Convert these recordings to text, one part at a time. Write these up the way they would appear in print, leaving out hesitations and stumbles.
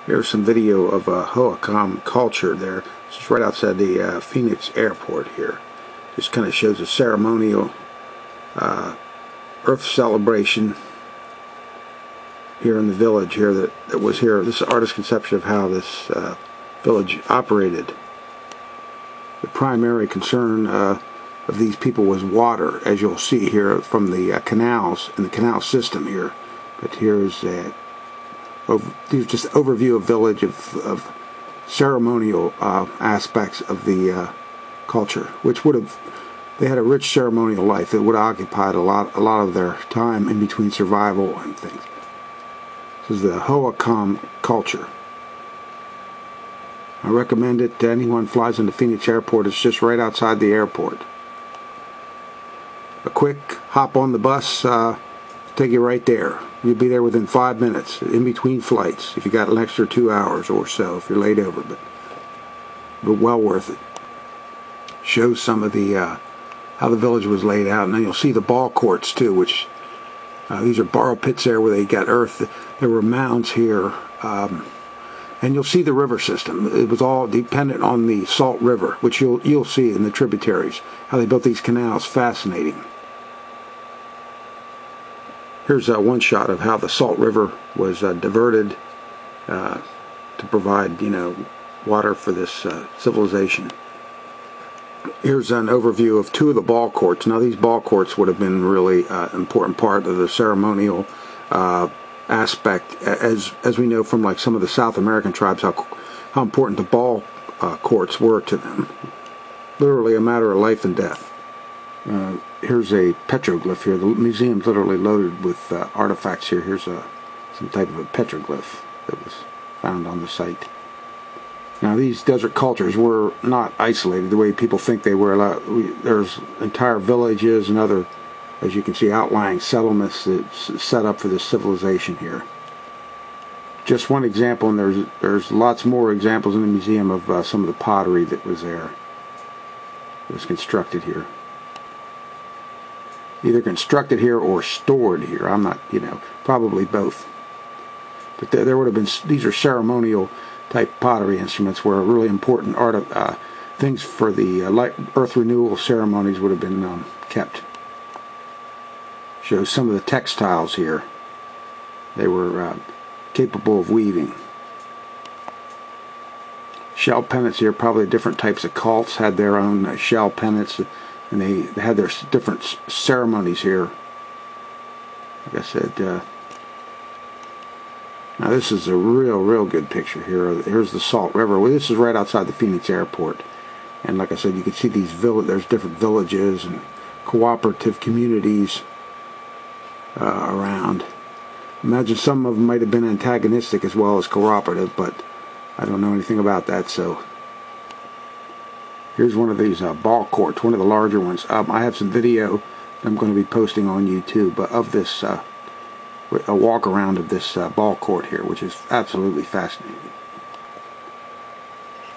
Here's some video of Hohokam culture there. This is right outside the Phoenix airport here. Just kind of shows a ceremonial earth celebration here in the village here that was here. This is an artist's conception of how this village operated. The primary concern of these people was water, as you'll see here from the canals and the canal system here. But here's these just overview of village of ceremonial aspects of the culture, which they had a rich ceremonial life that would have occupied a lot of their time in between survival and things. This is the Hohokam culture. I recommend it to anyone who flies into Phoenix Airport. It's just right outside the airport. A quick hop on the bus, take you right there. You'll be there within 5 minutes, in between flights, if you got an extra 2 hours or so, if you're laid over, but well worth it. Shows some of the how the village was laid out, and then you'll see the ball courts too, which these are borrow pits there where they got earth. There were mounds here, and you'll see the river system. It was all dependent on the Salt River, which you'll see in the tributaries. How they built these canals, fascinating. Here's one shot of how the Salt River was diverted to provide, water for this civilization. Here's an overview of 2 of the ball courts. Now, these ball courts would have been really important part of the ceremonial aspect, as we know from like some of the South American tribes, how important the ball courts were to them. Literally a matter of life and death. Here's a petroglyph here. The museum's literally loaded with artifacts here. Here's some type of a petroglyph that was found on the site. Now, these desert cultures were not isolated the way people think they were. There's entire villages and other, as you can see, outlying settlements that's set up for this civilization here. Just one example, and there's lots more examples in the museum of some of the pottery that was there. It was constructed here. Either constructed here or stored here. I'm not, probably both. But there would have been, these are ceremonial type pottery instruments where really important things for the earth renewal ceremonies would have been kept. Shows some of the textiles here. They were capable of weaving. Shell pennants here, probably different types of cults had their own shell pennants, and they had their different ceremonies here. Like I said, now this is a real good picture here. Here's the Salt River. Well, this is right outside the Phoenix airport, and like I said, you can see these there's different villages and cooperative communities around. Imagine some of them might have been antagonistic as well as cooperative, but I don't know anything about that. So here's one of these ball courts, one of the larger ones. I have some video I'm going to be posting on YouTube of this a walk around of this ball court here, which is absolutely fascinating.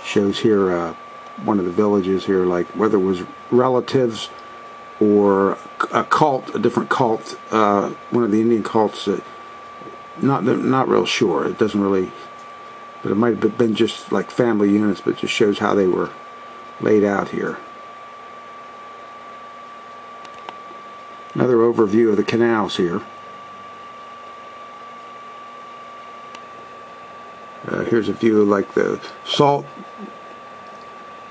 Shows here one of the villages here, like whether it was relatives or a cult, a different cult, one of the Indian cults. Not real sure. It doesn't really, but it might have been just like family units. But it just shows how they were laid out here. Another overview of the canals here. Here's a view of like the Salt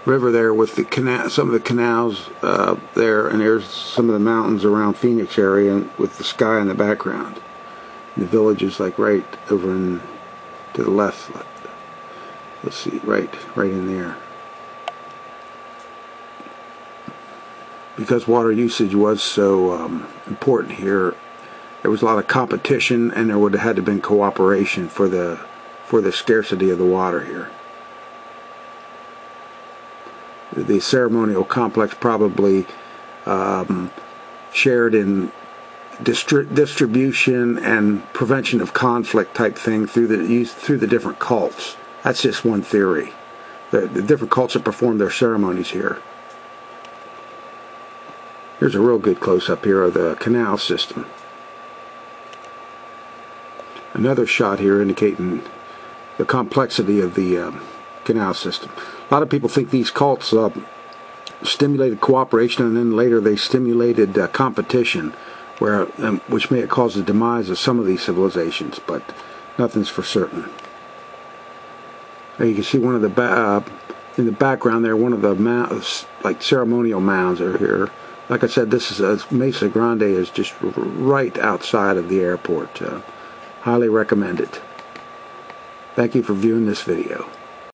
River there with the canal, some of the canals there, and there's some of the mountains around Phoenix area with the sky in the background. And the village is like right over to the left. You'll see right in there. Because water usage was so important here, there was a lot of competition, and there would have had to been cooperation for the scarcity of the water here. The ceremonial complex probably shared in distribution and prevention of conflict type thing through the different cults. That's just one theory. The different cults that performed their ceremonies here. Here's a real good close-up here of the canal system. Another shot here indicating the complexity of the canal system. A lot of people think these cults stimulated cooperation, and then later they stimulated competition, which may have caused the demise of some of these civilizations, but nothing's for certain. Now you can see one of the in the background there, one of the mounds, like ceremonial mounds, are here. Like I said, this is Mesa Grande is just right outside of the airport. Highly recommend it. Thank you for viewing this video.